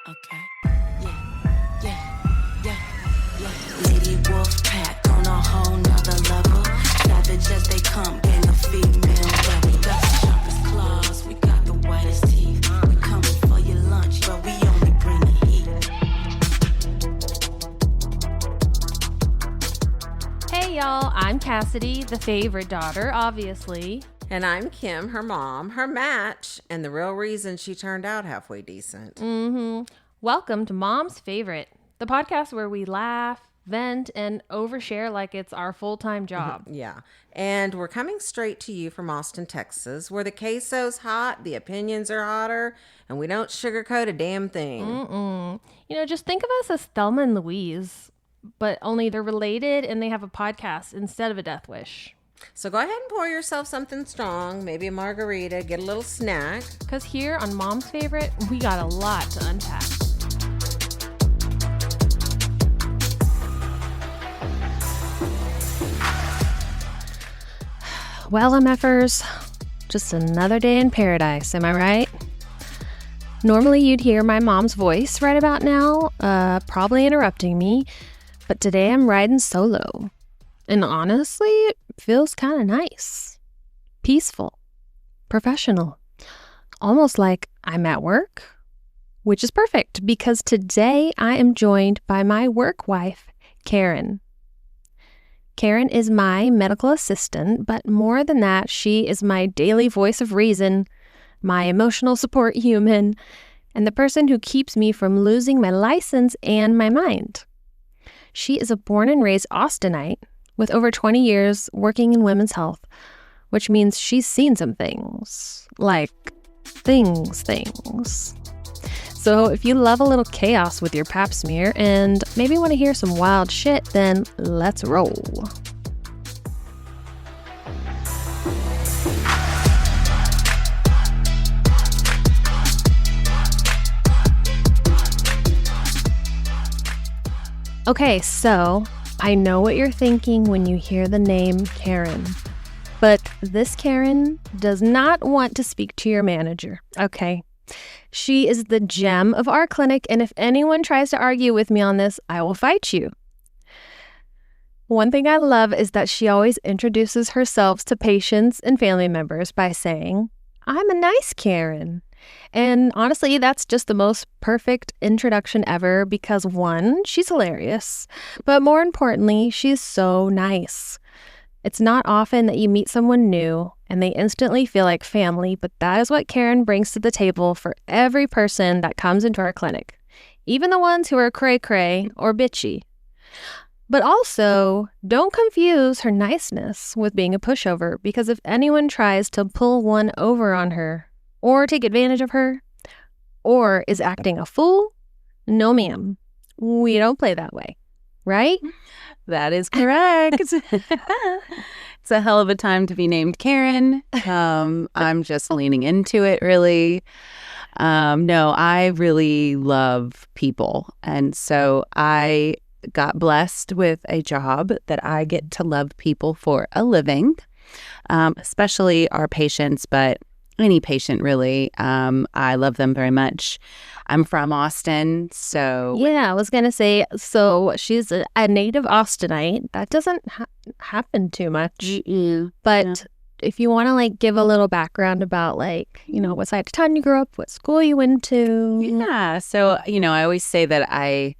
Okay. Yeah. Lady Wolf Pack on a whole nother level. Savage as they come, gang of female rebel. We got the sharpest claws, we got the whitest teeth. We coming for your lunch, but we only bring the heat. Hey y'all, I'm Cassidy, the favorite daughter, obviously. And I'm Kim, her mom, her match, and the real reason she turned out halfway decent. Welcome to Mom's Favorite, the podcast where we laugh, vent, and overshare like it's our full-time job. Yeah. And we're coming straight to you from Austin, Texas, where the queso's hot, the opinions are hotter, and we don't sugarcoat a damn thing. You know, just think of us as Thelma and Louise, but only they're related and they have a podcast instead of a death wish. So go ahead and pour yourself something strong, maybe a margarita, get a little snack. Because here on Mom's Favorite, we got a lot to unpack. Well, MFers, just another day in paradise, am I right? Normally you'd hear my mom's voice right about now, probably interrupting me, but today I'm riding solo. And honestly, it feels kind of nice, peaceful, professional, almost like I'm at work, which is perfect because today I am joined by my work wife, Karen. Karen is my medical assistant, but more than that, she is my daily voice of reason, my emotional support human, and the person who keeps me from losing my license and my mind. She is a born and raised Austinite with over 20 years working in women's health, which means she's seen some things. Like things. So if you love a little chaos with your pap smear and maybe want to hear some wild shit, then let's roll. Okay, so I know what you're thinking when you hear the name Karen, but this Karen does not want to speak to your manager, okay? She is the gem of our clinic, and if anyone tries to argue with me on this, I will fight you. One thing I love is that she always introduces herself to patients and family members by saying, "I'm a nice Karen." And honestly, that's just the most perfect introduction ever because one, she's hilarious, but more importantly, she's so nice. It's not often that you meet someone new and they instantly feel like family, but that is what Karen brings to the table for every person that comes into our clinic, even the ones who are cray-cray or bitchy. But also, don't confuse her niceness with being a pushover, because if anyone tries to pull one over on her, or take advantage of her, or is acting a fool, no ma'am, we don't play that way, right? That is correct. It's a hell of a time to be named Karen. I'm just leaning into it, really. No, I really love people. And so I got blessed with a job that I get to love people for a living, especially our patients, but any patient, really. I love them very much. I'm from Austin, so... Yeah, I was going to say, so she's a native Austinite. That doesn't happen too much. But if you want to, give a little background about, what side of town you grew up, what school you went to. Yeah, so, I always say that I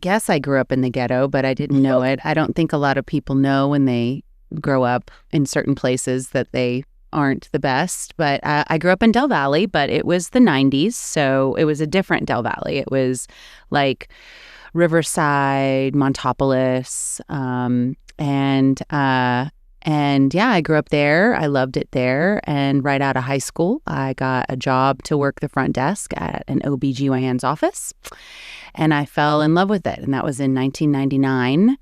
guess I grew up in the ghetto, but I didn't know it. I don't think a lot of people know when they grow up in certain places that they aren't the best, but I grew up in Del Valley, but it was the 90s, so it was a different Del Valley. It was like Riverside, Montopolis, and yeah, I grew up there. I loved it there, and right out of high school, I got a job to work the front desk at an OBGYN's office, and I fell in love with it, and that was in 1999.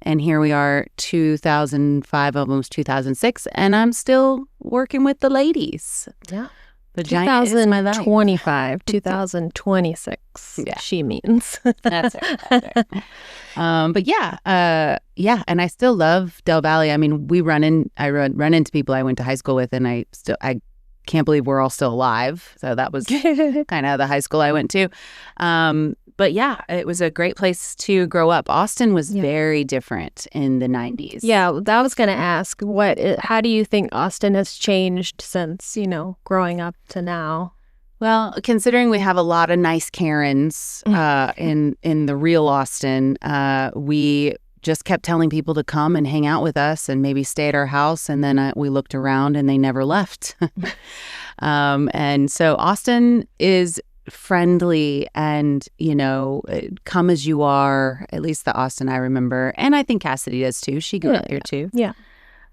And here we are, 2005, almost 2006, and I'm still working with the ladies. Yeah. The giant is my life. 2026, Yeah. She means. That's right. But yeah, and I still love Del Valley. I mean, I run into people I went to high school with, and I can't believe we're all still alive. So that was kind of the high school I went to. But yeah, it was a great place to grow up. Austin was very different in the 90s. Yeah, I was going to ask, how do you think Austin has changed since, growing up to now? Well, considering we have a lot of nice Karens in the real Austin, we just kept telling people to come and hang out with us and maybe stay at our house. And then we looked around and they never left. And so Austin is friendly and, come as you are, at least the Austin I remember. And I think Cassidy does too. She grew up here too. Yeah.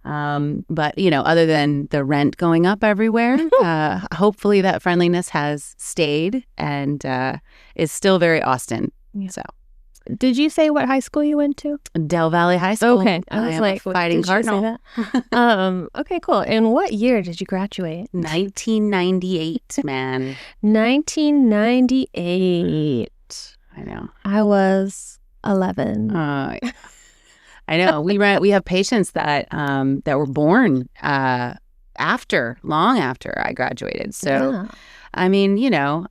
But, other than the rent going up everywhere, hopefully that friendliness has stayed and is still very Austin. Yeah. So. Did you say what high school you went to? Del Valley High School. Okay. I was like, Fighting Cardinal. Okay, cool. And what year did you graduate? 1998, man. 1998. I know. I was 11. I know. We have patients that were born long after I graduated. So, I mean,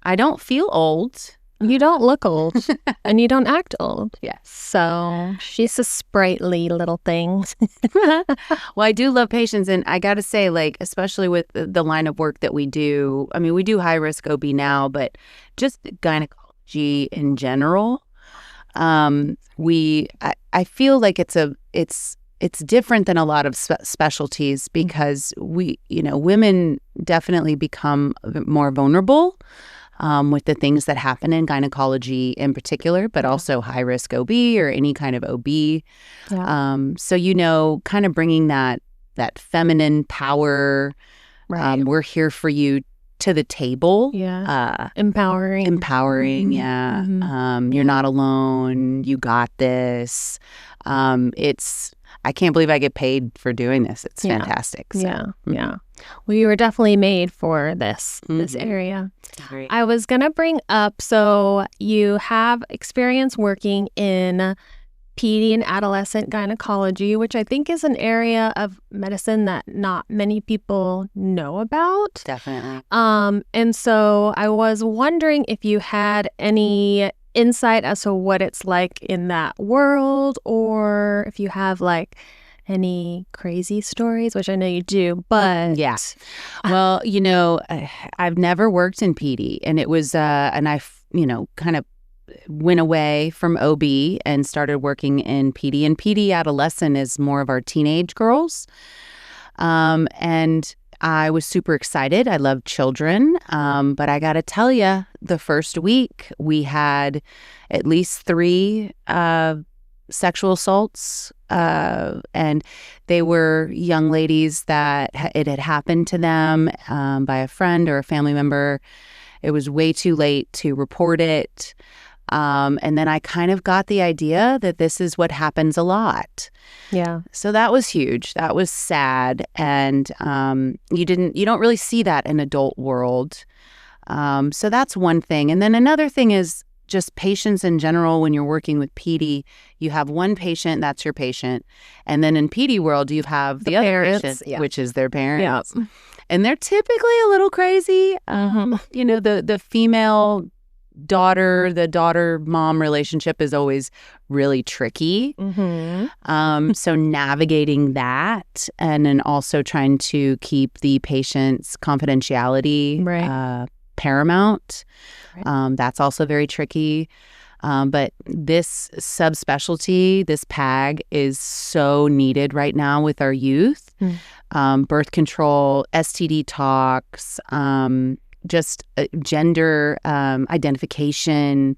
I don't feel old. You don't look old and you don't act old. Yes. So she's a sprightly little thing. Well, I do love patients. And I got to say, especially with the line of work that we do, I mean, we do high risk OB now, but just gynecology in general, I feel like it's different than a lot of specialties because women definitely become more vulnerable with the things that happen in gynecology in particular, but also high-risk OB or any kind of OB. Yeah. So, kind of bringing that feminine power, Right. We're here for you to the table. Yeah. Empowering. Yeah. Mm-hmm. You're not alone. You got this. I can't believe I get paid for doing this. It's fantastic. So. Yeah. Yeah. Well, you were definitely made for this area. Great. I was going to bring up, so you have experience working in pedi and adolescent gynecology, which I think is an area of medicine that not many people know about. Definitely. And so I was wondering if you had any insight as to what it's like in that world, or if you have any crazy stories, which I know you do, but yeah. Well, I've never worked in PD, and it was, and I, kind of went away from OB and started working in PD. And PD adolescent is more of our teenage girls, and I was super excited. I love children, but I got to tell you, the first week we had at least 3 sexual assaults, and they were young ladies that it had happened to them by a friend or a family member. It was way too late to report it. And then I kind of got the idea that this is what happens a lot. Yeah. So that was huge. That was sad. And you don't really see that in adult world. So that's one thing. And then another thing is just patients in general. When you're working with PD, you have one patient, that's your patient. And then in PD world, you have the other parents, patient, which is their parents. Yeah. And they're typically a little crazy. The female the daughter-mom relationship is always really tricky. Mm-hmm. So navigating that, and then also trying to keep the patient's confidentiality paramount. Right. That's also very tricky. But this subspecialty, this PAG, is so needed right now with our youth. Birth control, STD talks, just gender identification.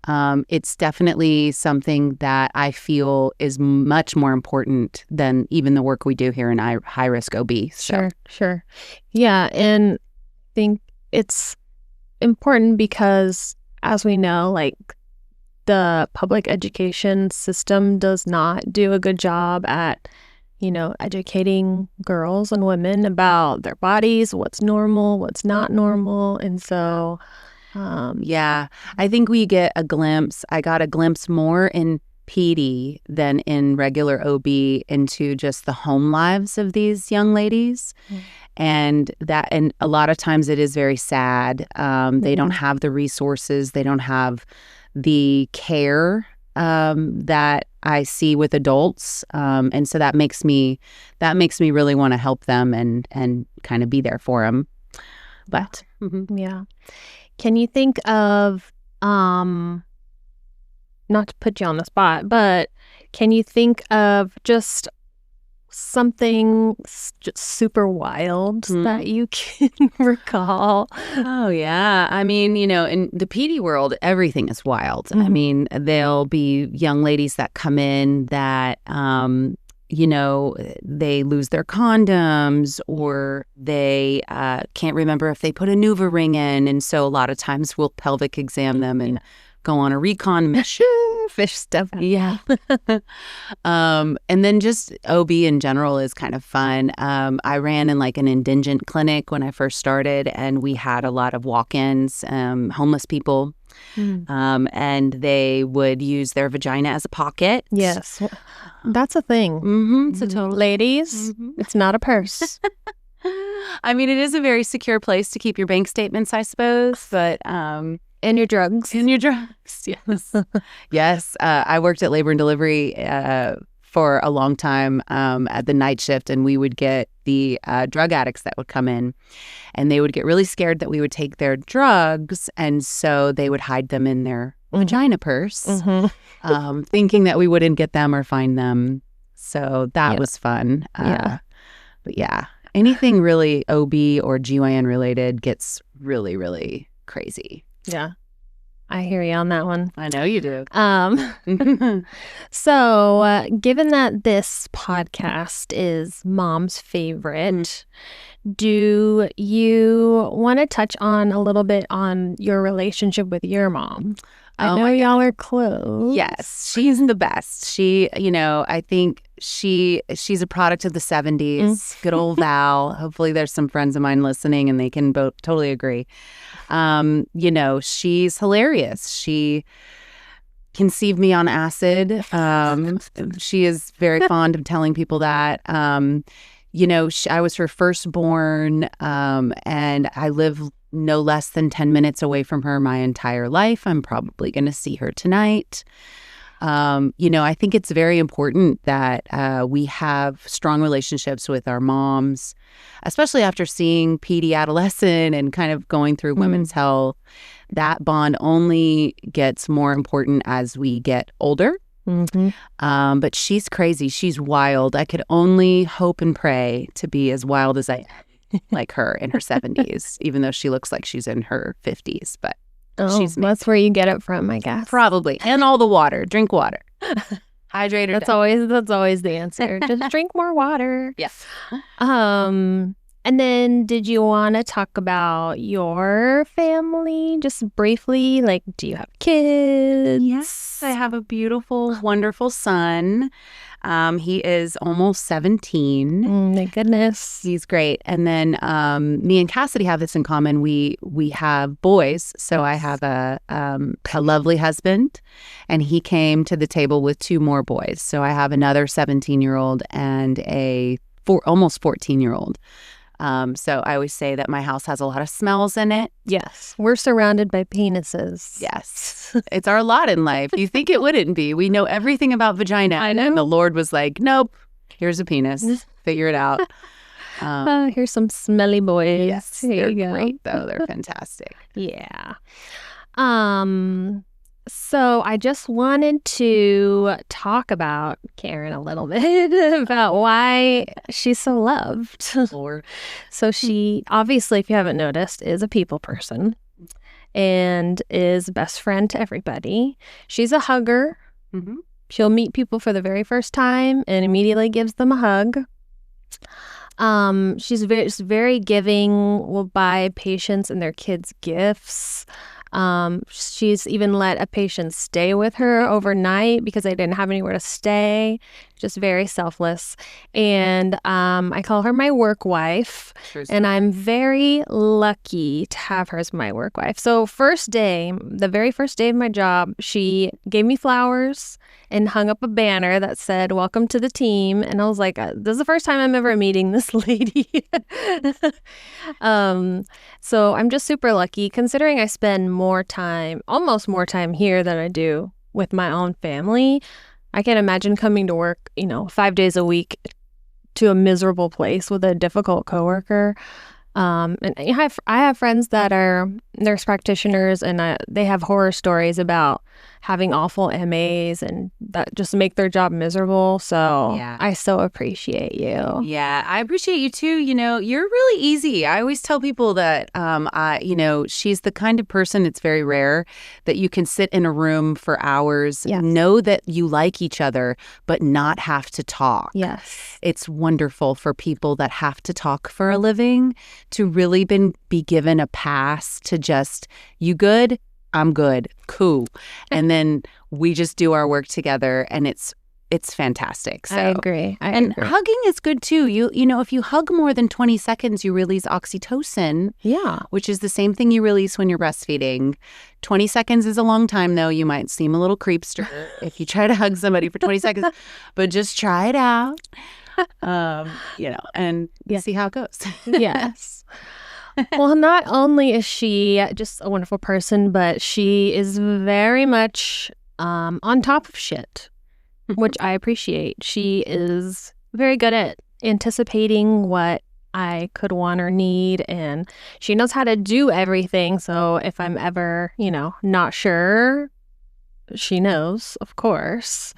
It's definitely something that I feel is much more important than even the work we do here in high-risk OB. So. Sure. Yeah, and I think it's important because, as we know, the public education system does not do a good job at educating girls and women about their bodies, what's normal, what's not normal. And so, I think we get a glimpse. I got a glimpse more in PD than in regular OB into just the home lives of these young ladies. And a lot of times it is very sad. They don't have the resources. They don't have the care that I see with adults. And so that makes me really want to help them and kind of be there for them. But Yeah. Can you think of, not to put you on the spot, but can you think of just something just super wild that you can recall? Oh, yeah. I mean, in the PD world, everything is wild. I mean, there'll be young ladies that come in that, they lose their condoms or they can't remember if they put a Nuva ring in. And so a lot of times we'll pelvic exam them and go on a recon mission. Fish stuff. Yeah. And then just OB in general is kind of fun. I ran in like an indigent clinic when I first started, and we had a lot of walk-ins, homeless people. And they would use their vagina as a pocket. Yes. That's a thing. It's a total... Ladies, it's not a purse. I mean, it is a very secure place to keep your bank statements, I suppose, but... And your drugs. Yes. Yes. I worked at labor and delivery for a long time at the night shift, and we would get the drug addicts that would come in, and they would get really scared that we would take their drugs, and so they would hide them in their vagina purse, thinking that we wouldn't get them or find them. So that was fun. But yeah, anything really OB or GYN related gets really, really crazy. Yeah. I hear you on that one. I know you do. So, given that this podcast is Mom's favorite, do you want to touch on a little bit on your relationship with your mom? I know y'all are close. Yes, she's the best. She, I think she's a product of the 70s. Good old Val. Hopefully there's some friends of mine listening and they can both totally agree. She's hilarious. She conceived me on acid. She is very fond of telling people that. I was her firstborn, and I live no less than 10 minutes away from her my entire life. I'm probably going to see her tonight. I think it's very important that we have strong relationships with our moms, especially after seeing PD adolescent and kind of going through women's health. That bond only gets more important as we get older. But she's crazy. She's wild. I could only hope and pray to be as wild as I am, like her in her 70s, even though she looks like she's in her 50s. But that's where you get it from, I guess. Probably. And all the water. Drink water. Hydrate her. That's always the answer. Just drink more water. Yes. And then did you want to talk about your family just briefly? Like, do you have kids? Yes, I have a beautiful, wonderful son. He is almost 17. My goodness. He's great. And then me and Cassidy have this in common. We have boys. So I have a lovely husband, and he came to the table with 2 more boys. So I have another 17-year-old and a almost 14-year-old. So I always say that my house has a lot of smells in it. Yes. We're surrounded by penises. Yes. It's our lot in life. You think it wouldn't be. We know everything about vagina. I know. And the Lord was like, nope, here's a penis. Figure it out. Here's some smelly boys. Yes. Here They're great, though. They're fantastic. Yeah. So I just wanted to talk about Karen a little bit about why she's so loved. Lord. So she, obviously, if you haven't noticed, is a people person and is best friend to everybody. She's a hugger. She'll meet people for the very first time and immediately gives them a hug. She's very giving, will buy patients and their kids gifts. She's even let a patient stay with her overnight because they didn't have anywhere to stay. just very selfless. And I call her my work wife. Sure. And I'm very lucky to have her as my work wife. So the very first day of my job, she gave me flowers and hung up a banner that said, "Welcome to the team." And I was like, this is the first time I'm ever meeting this lady. So I'm just super lucky considering I spend almost more time here than I do with my own family. I can't imagine coming to work, 5 days a week to a miserable place with a difficult coworker. And I have friends that are nurse practitioners, and they have horror stories about having awful MAs and that just make their job miserable. So Yeah. I so appreciate you. Yeah, I appreciate you too. You're really easy. I always tell people that, she's the kind of person, it's very rare that you can sit in a room for hours, Yes. know that you like each other, but not have to talk. Yes. It's wonderful for people that have to talk for a living to really be given a pass to just, you good? I'm good. Cool. And then we just do our work together, and it's fantastic. So. I agree. And hugging is good too. If you hug more than 20 seconds, you release oxytocin, Yeah. which is the same thing you release when you're breastfeeding. 20 seconds is a long time, though. You might seem a little creepster if you try to hug somebody for 20 seconds, but just try it out, and see how it goes. Yes. Well, not only is she just a wonderful person, but she is very much on top of shit, which I appreciate. She is very good at anticipating what I could want or need, and she knows how to do everything. So if I'm ever, not sure, she knows, of course.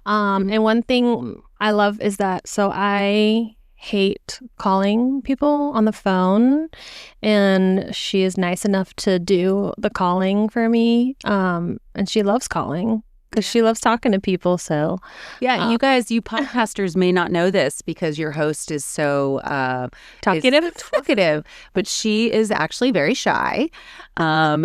And one thing I love is that, so I hate calling people on the phone, and she is nice enough to do the calling for me, and she loves calling because she loves talking to people. So Yeah, you podcasters may not know this because your host is so talkative, but she is actually very shy. I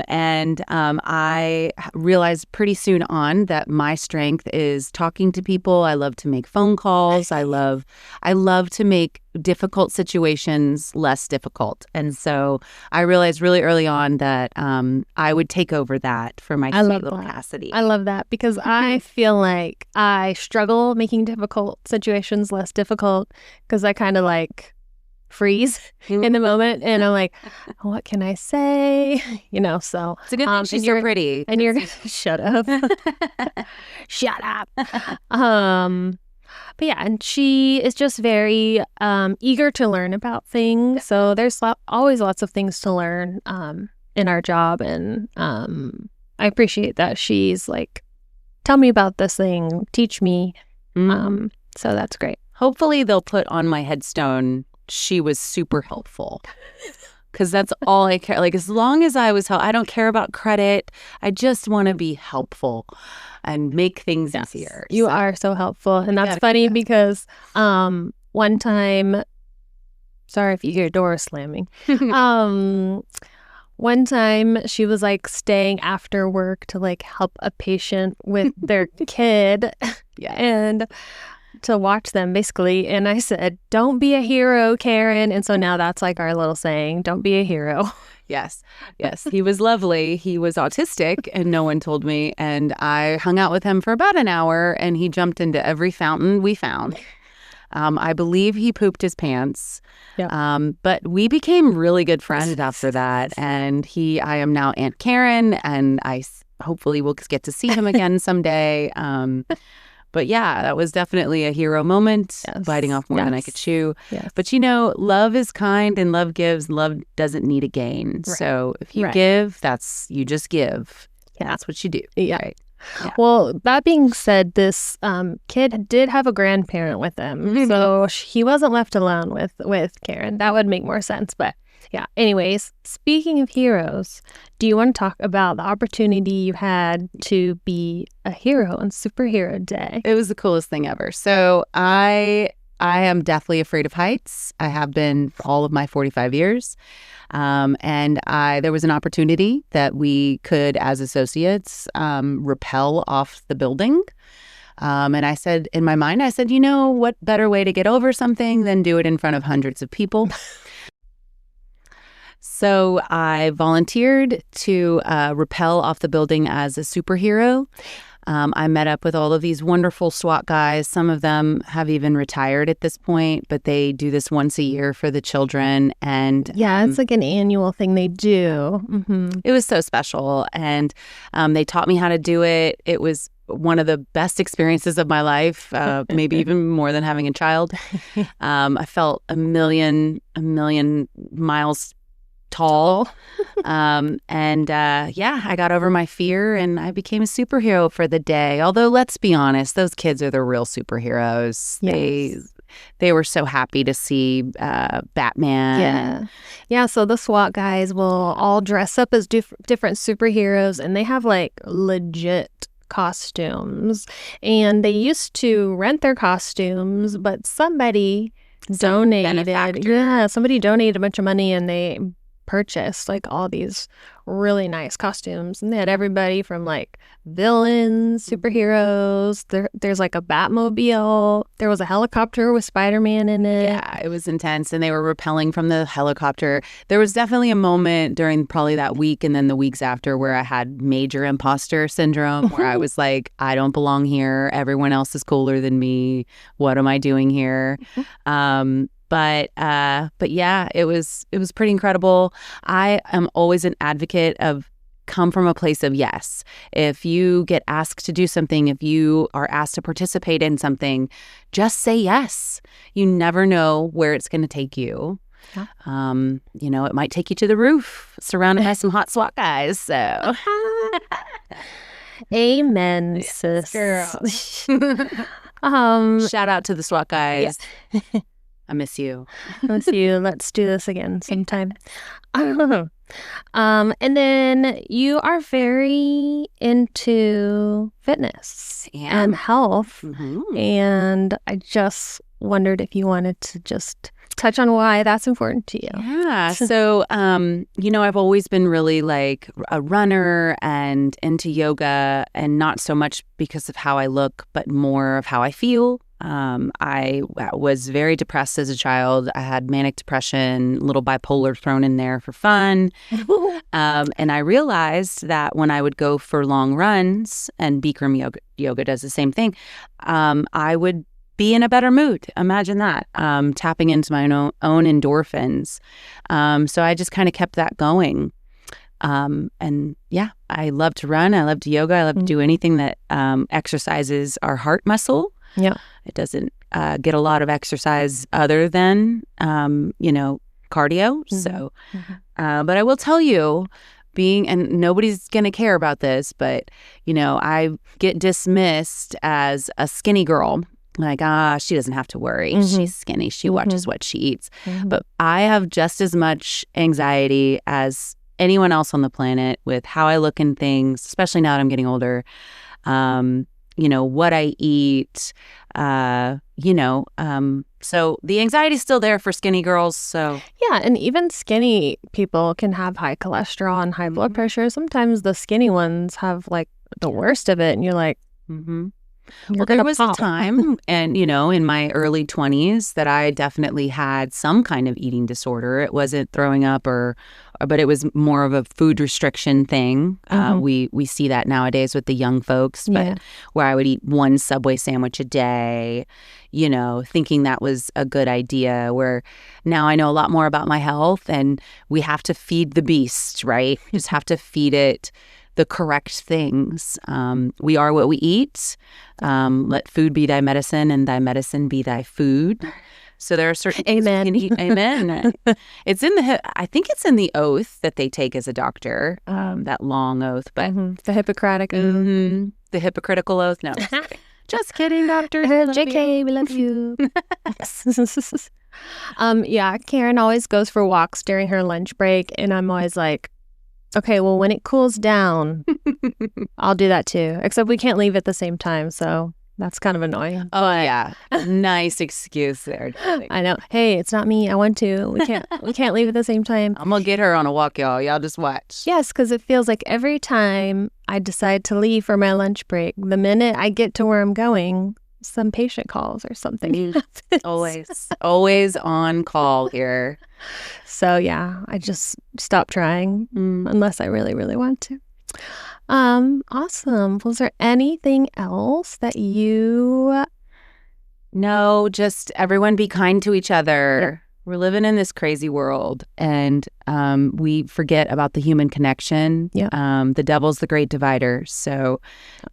realized pretty soon on that my strength is talking to people. I love to make phone calls. I love to make difficult situations less difficult. And so I realized really early on that I would take over that for my sweet little Cassidy. I love that because I feel like I struggle making difficult situations less difficult because I kind of freeze in the moment, and I'm like, what can I say? So it's a good thing she's so pretty. And you're shut up. Shut up. But yeah, and she is just very eager to learn about things. So there's always lots of things to learn in our job, and I appreciate that she's like, tell me about this thing, teach me. So that's great. Hopefully they'll put on my headstone, she was super helpful. Because that's all I care. As long as I was I don't care about credit. I just want to be helpful and make things easier. You are so helpful. And that's funny because one time, sorry if you hear doors slamming. One time she was staying after work to help a patient with their kid. Yeah. And to watch them basically, and I said, don't be a hero, Karen. And so now that's our little saying, don't be a hero. Yes. He was lovely. He was autistic, and no one told me, and I hung out with him for about an hour, and he jumped into every fountain we found. I believe he pooped his pants. Yeah. But we became really good friends after that, and I am now Aunt Karen, and I hopefully will get to see him again someday. But yeah, that was definitely a hero moment, biting off more than I could chew. Yes. But love is kind and love gives. Love doesn't need a gain. Right. So if you give, you just give. Yeah. That's what you do. Yeah. Right? Yeah. Well, that being said, this kid did have a grandparent with him. So he wasn't left alone with Karen. That would make more sense. But yeah, anyways, speaking of heroes, do you want to talk about the opportunity you had to be a hero on Superhero Day? It was the coolest thing ever. So I am deathly afraid of heights. I have been for all of my 45 years. And there was an opportunity that we could, as associates, rappel off the building. And I said, in my mind, I said, you know, what better way to get over something than do it in front of hundreds of people? So I volunteered to rappel off the building as a superhero. I met up with all of these wonderful SWAT guys. Some of them have even retired at this point, but they do this once a year for the children. And Yeah, it's like an annual thing they do. it was so special. And they taught me how to do it. It was one of the best experiences of my life, maybe even more than having a child. I felt a million miles tall. I got over my fear and I became a superhero for the day. Although, let's be honest, those kids are the real superheroes. Yes. They were so happy to see Batman. Yeah, so the SWAT guys will all dress up as different superheroes, and they have like legit costumes. And they used to rent their costumes, but somebody donated. Yeah, somebody donated a bunch of money and they purchased like all these really nice costumes, and they had everybody from like villains, superheroes. There's like a Batmobile. There was a helicopter with Spider-Man in it. Yeah, it was intense, and they were rappelling from the helicopter. There was definitely a moment during probably that week and then the weeks after where I had major imposter syndrome, where I was like, I don't belong here. Everyone else is cooler than me. What am I doing here? But yeah, it was pretty incredible. I am always an advocate of come from a place of yes. If you get asked to do something, if you are asked to participate in something, just say yes. You never know where it's going to take you. Yeah. It might take you to the roof, surrounded by some hot SWAT guys. So, Amen, sis. girl. Shout out to the SWAT guys. Yeah. I miss you. Let's do this again sometime. And then you are very into fitness and health. And I just wondered if you wanted to just touch on why that's important to you. Yeah. So, I've always been really like a runner and into yoga, and not so much because of how I look, but more of how I feel. I was very depressed as a child. I had manic depression, little bipolar thrown in there for fun. And I realized that when I would go for long runs, and Bikram yoga does the same thing, I would be in a better mood. Imagine that, tapping into my own endorphins. So I just kind of kept that going. And yeah, I love to run. I love to yoga. I love to do anything that exercises our heart muscle. Yeah. It doesn't get a lot of exercise other than, cardio. So, but I will tell you, and nobody's going to care about this, but, I get dismissed as a skinny girl. Like, she doesn't have to worry. She's skinny. She watches what she eats. But I have just as much anxiety as anyone else on the planet with how I look and things, especially now that I'm getting older. What I eat, so the anxiety's still there for skinny girls. So yeah, and even skinny people can have high cholesterol and high blood pressure. Sometimes the skinny ones have like the worst of it, and you're like, well, there was a time, and in my early 20s, that I definitely had some kind of eating disorder. It wasn't throwing up, but it was more of a food restriction thing. We see that nowadays with the young folks, but where I would eat one Subway sandwich a day, thinking that was a good idea. Where now I know a lot more about my health, and we have to feed the beast, right? We just have to feed it the correct things. We are what we eat. Let food be thy medicine, and thy medicine be thy food. So there are certain things you can eat. Amen. It's in I think it's in the oath that they take as a doctor, that long oath. But the Hippocratic oath. The hypocritical oath. No, just kidding, doctor. JK, we love you. Yeah, Karen always goes for walks during her lunch break, and I'm always like, okay, well, when it cools down, I'll do that too. Except we can't leave at the same time, so That's kind of annoying. Oh, yeah. Nice excuse there, darling. I know. Hey, it's not me. I want to. We can't leave at the same time. I'm going to get her on a walk, y'all. Y'all just watch. Yes, because it feels like every time I decide to leave for my lunch break, the minute I get to where I'm going, some patient calls or something happens. Always on call here. So yeah, I just stop trying unless I really, really want to. Awesome. Was there anything else that you... No, just everyone be kind to each other. Yeah. We're living in this crazy world, and we forget about the human connection. Yeah. The devil's the great divider. So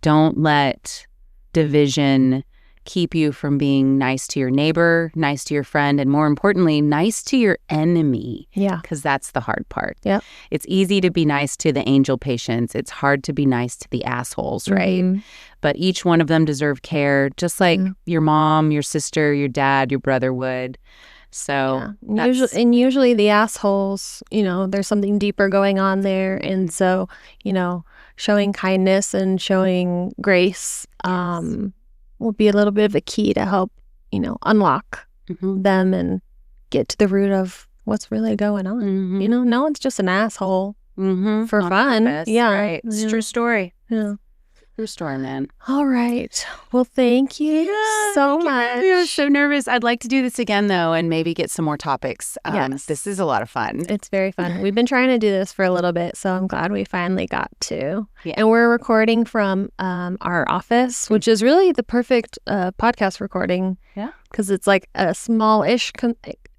don't let division keep you from being nice to your neighbor, nice to your friend, and more importantly, nice to your enemy. Yeah. Because that's the hard part. Yeah. It's easy to be nice to the angel patients. It's hard to be nice to the assholes, right? Mm-hmm. But each one of them deserve care, just like your mom, your sister, your dad, your brother would. So usually the assholes, there's something deeper going on there. And so, showing kindness and showing grace will be a little bit of a key to help, unlock them and get to the root of what's really going on. No one's just an asshole for fun. Purpose, Yeah. Right. It's a true story. Yeah. True story, man. All right. Well, thank you so much. I was so nervous. I'd like to do this again, though, and maybe get some more topics. Yes. This is a lot of fun. It's very fun. We've been trying to do this for a little bit, so I'm glad we finally got to. Yeah. And we're recording from our office, which is really the perfect podcast recording. Yeah. Because it's like a small-ish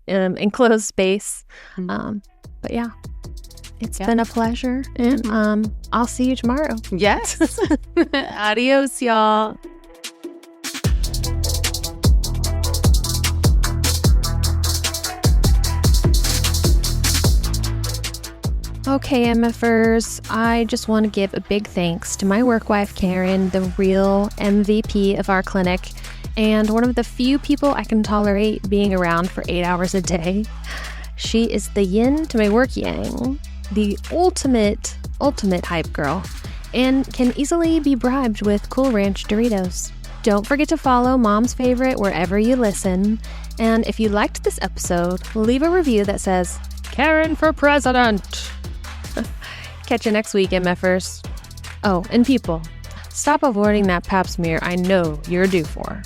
enclosed space. But yeah, it's been a pleasure. And I'll see you tomorrow. Yes. Adios, y'all. Okay, MFers, I just want to give a big thanks to my work wife, Karen, the real MVP of our clinic, and one of the few people I can tolerate being around for 8 hours a day. She is the yin to my work yang, the ultimate hype girl, and can easily be bribed with Cool Ranch Doritos. Don't forget to follow Mom's Favorite wherever you listen, and if you liked this episode, leave a review that says, Karen for President! Catch you next week, MFers. Oh, and people, stop avoiding that pap smear I know you're due for.